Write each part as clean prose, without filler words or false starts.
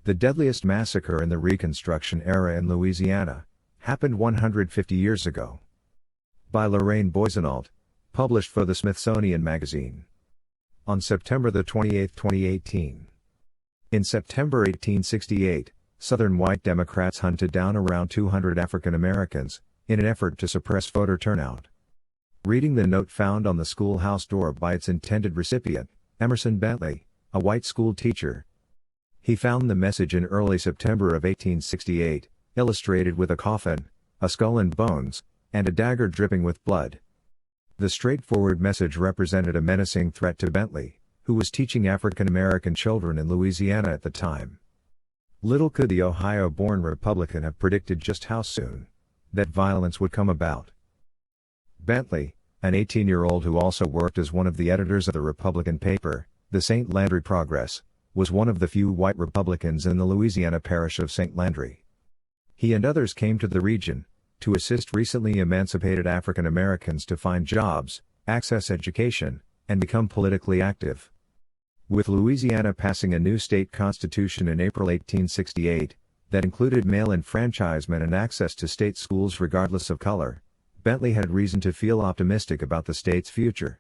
The deadliest massacre in the Reconstruction era in Louisiana happened 150 years ago. By Lorraine Boisonnault, published for the Smithsonian Magazine. On September 28, 2018. In September 1868, Southern white Democrats hunted down around 200 African Americans, in an effort to suppress voter turnout. Reading the note found on the schoolhouse door by its intended recipient, Emerson Bentley, a white school teacher, he found the message in early September of 1868, illustrated with a coffin, a skull and bones, and a dagger dripping with blood. The straightforward message represented a menacing threat to Bentley, who was teaching African American children in Louisiana at the time. Little could the Ohio-born Republican have predicted just how soon that violence would come about. Bentley, an 18-year-old who also worked as one of the editors of the Republican paper, the St. Landry Progress, was one of the few white Republicans in the Louisiana parish of St. Landry. He and others came to the region to assist recently emancipated African Americans to find jobs, access education, and become politically active. With Louisiana passing a new state constitution in April 1868, that included male enfranchisement and access to state schools regardless of color, Bentley had reason to feel optimistic about the state's future.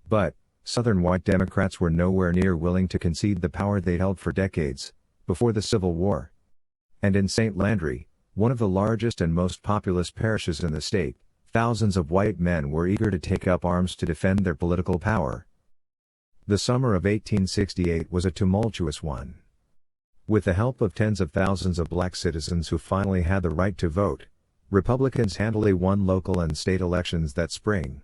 But Southern white Democrats were nowhere near willing to concede the power they'd held for decades, before the Civil War. And in St. Landry, one of the largest and most populous parishes in the state, thousands of white men were eager to take up arms to defend their political power. The summer of 1868 was a tumultuous one. With the help of tens of thousands of black citizens who finally had the right to vote, Republicans handily won local and state elections that spring.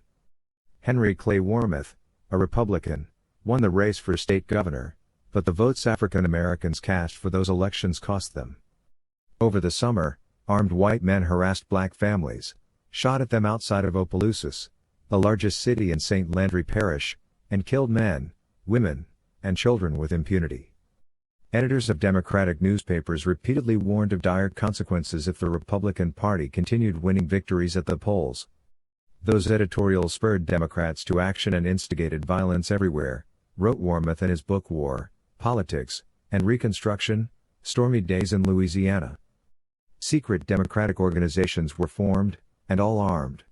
Henry Clay Warmoth, a Republican, won the race for state governor, but the votes African Americans cast for those elections cost them. Over the summer, armed white men harassed black families, shot at them outside of Opelousas, the largest city in St. Landry Parish, and killed men, women, and children with impunity. Editors of Democratic newspapers repeatedly warned of dire consequences if the Republican Party continued winning victories at the polls. Those editorials spurred Democrats to action and instigated violence everywhere, wrote Warmoth in his book War, Politics, and Reconstruction, Stormy Days in Louisiana. Secret Democratic organizations were formed, and all armed.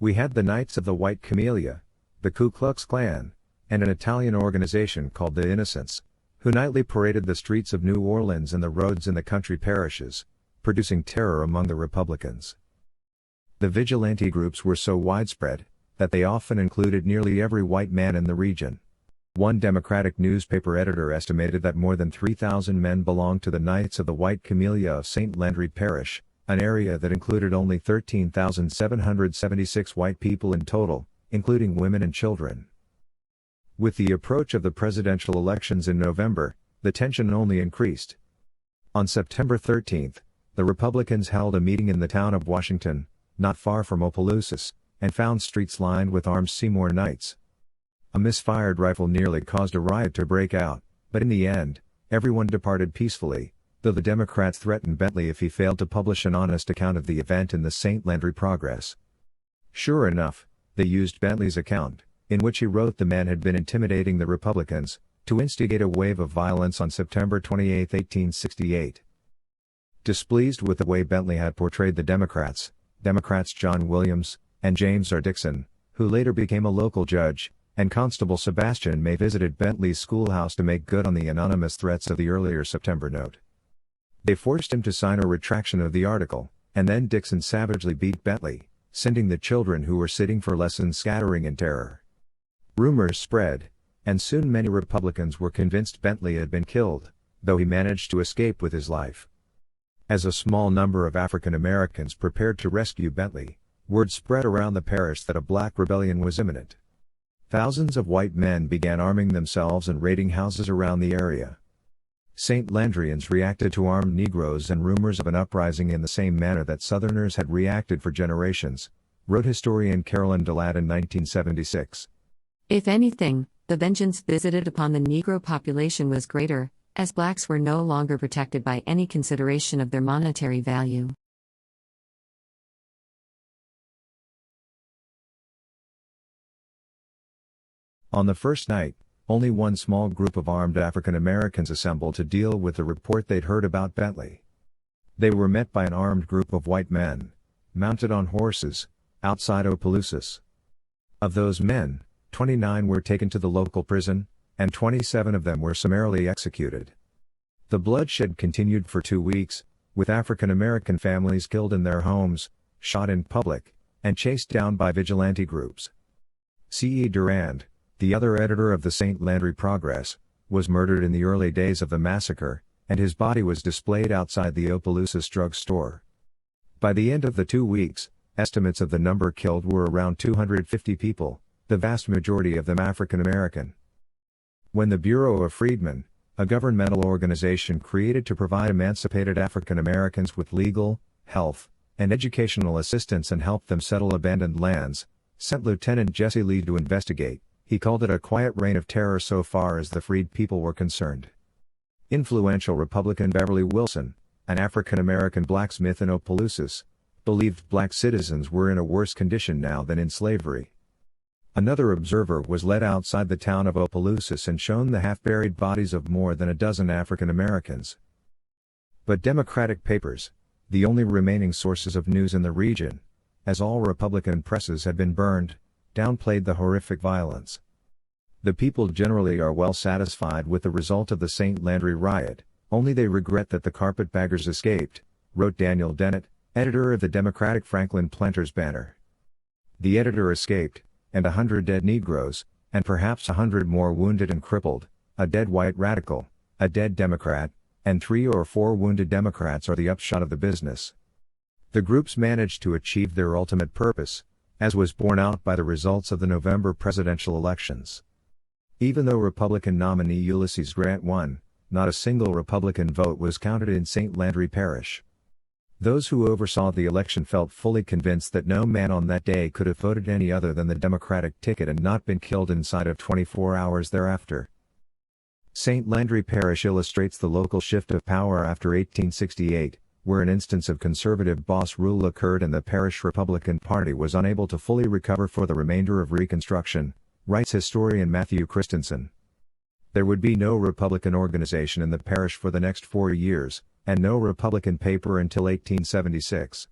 We had the Knights of the White Camellia, the Ku Klux Klan, and an Italian organization called the Innocents, who nightly paraded the streets of New Orleans and the roads in the country parishes, producing terror among the Republicans. The vigilante groups were so widespread that they often included nearly every white man in the region. One Democratic newspaper editor estimated that more than 3,000 men belonged to the Knights of the White Camellia of St. Landry Parish, an area that included only 13,776 white people in total, including women and children. With the approach of the presidential elections in November, the tension only increased. On September 13, the Republicans held a meeting in the town of Washington, not far from Opelousas, and found streets lined with armed Seymour Knights. A misfired rifle nearly caused a riot to break out, but in the end, everyone departed peacefully, though the Democrats threatened Bentley if he failed to publish an honest account of the event in the St. Landry Progress. Sure enough, they used Bentley's account, in which he wrote the men had been intimidating the Republicans, to instigate a wave of violence on September 28, 1868. Displeased with the way Bentley had portrayed the Democrats John Williams, and James R. Dixon, who later became a local judge, and Constable Sebastian May visited Bentley's schoolhouse to make good on the anonymous threats of the earlier September note. They forced him to sign a retraction of the article, and then Dixon savagely beat Bentley, sending the children who were sitting for lessons scattering in terror. Rumors spread, and soon many Republicans were convinced Bentley had been killed, though he managed to escape with his life. As a small number of African Americans prepared to rescue Bentley, word spread around the parish that a black rebellion was imminent. Thousands of white men began arming themselves and raiding houses around the area. St. Landrians reacted to armed Negroes and rumors of an uprising in the same manner that Southerners had reacted for generations, wrote historian Carolyn Delatt in 1976. If anything, the vengeance visited upon the Negro population was greater, as blacks were no longer protected by any consideration of their monetary value. On the first night, only one small group of armed African Americans assembled to deal with the report they'd heard about Bentley. They were met by an armed group of white men, mounted on horses, outside Opelousas. Of those men, 29 were taken to the local prison, and 27 of them were summarily executed. The bloodshed continued for 2 weeks, with African American families killed in their homes, shot in public, and chased down by vigilante groups. C. E. Durand, the other editor of the St. Landry Progress, was murdered in the early days of the massacre, and his body was displayed outside the Opelousas drug store. By the end of the 2 weeks, estimates of the number killed were around 250 people, the vast majority of them African American. When the Bureau of Freedmen, a governmental organization created to provide emancipated African Americans with legal, health, and educational assistance and help them settle abandoned lands, sent Lieutenant Jesse Lee to investigate, he called it a quiet reign of terror so far as the freed people were concerned. Influential Republican Beverly Wilson, an African American blacksmith in Opelousas, believed black citizens were in a worse condition now than in slavery. Another observer was led outside the town of Opelousas and shown the half-buried bodies of more than a dozen African Americans. But Democratic papers, the only remaining sources of news in the region, as all Republican presses had been burned, downplayed the horrific violence. The people generally are well satisfied with the result of the St. Landry riot, only they regret that the carpetbaggers escaped, wrote Daniel Dennett, editor of the Democratic Franklin Planters Banner. The editor escaped, and 100 dead Negroes, and perhaps 100 more wounded and crippled, a dead white radical, a dead Democrat, and 3 or 4 wounded Democrats are the upshot of the business. The groups managed to achieve their ultimate purpose, as was borne out by the results of the November presidential elections. Even though Republican nominee Ulysses Grant won, not a single Republican vote was counted in St. Landry Parish. Those who oversaw the election felt fully convinced that no man on that day could have voted any other than the Democratic ticket and not been killed inside of 24 hours thereafter. St. Landry Parish illustrates the local shift of power after 1868, where an instance of conservative boss rule occurred and the parish Republican Party was unable to fully recover for the remainder of Reconstruction, writes historian Matthew Christensen. There would be no Republican organization in the parish for the next 4 years, and no Republican paper until 1876.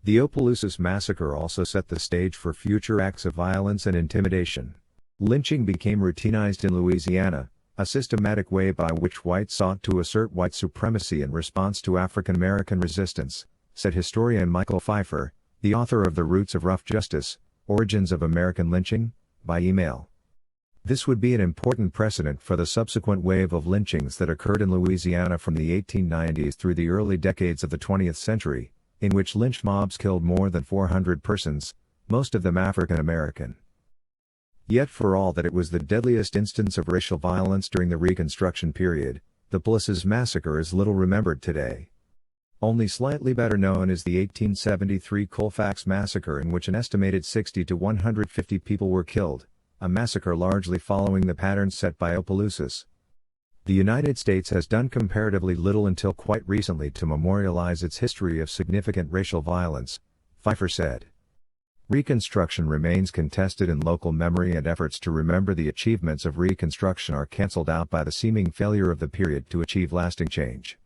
The Opelousas massacre also set the stage for future acts of violence and intimidation. Lynching became routinized in Louisiana, a systematic way by which whites sought to assert white supremacy in response to African American resistance, said historian Michael Pfeiffer, the author of The Roots of Rough Justice, Origins of American Lynching, by email. This would be an important precedent for the subsequent wave of lynchings that occurred in Louisiana from the 1890s through the early decades of the 20th century, in which lynch mobs killed more than 400 persons, most of them African American. Yet for all that it was the deadliest instance of racial violence during the Reconstruction period, the Opelousas massacre is little remembered today. Only slightly better known is the 1873 Colfax massacre, in which an estimated 60 to 150 people were killed, a massacre largely following the pattern set by Opelousas. The United States has done comparatively little until quite recently to memorialize its history of significant racial violence, Pfeiffer said. Reconstruction remains contested in local memory, and efforts to remember the achievements of Reconstruction are cancelled out by the seeming failure of the period to achieve lasting change.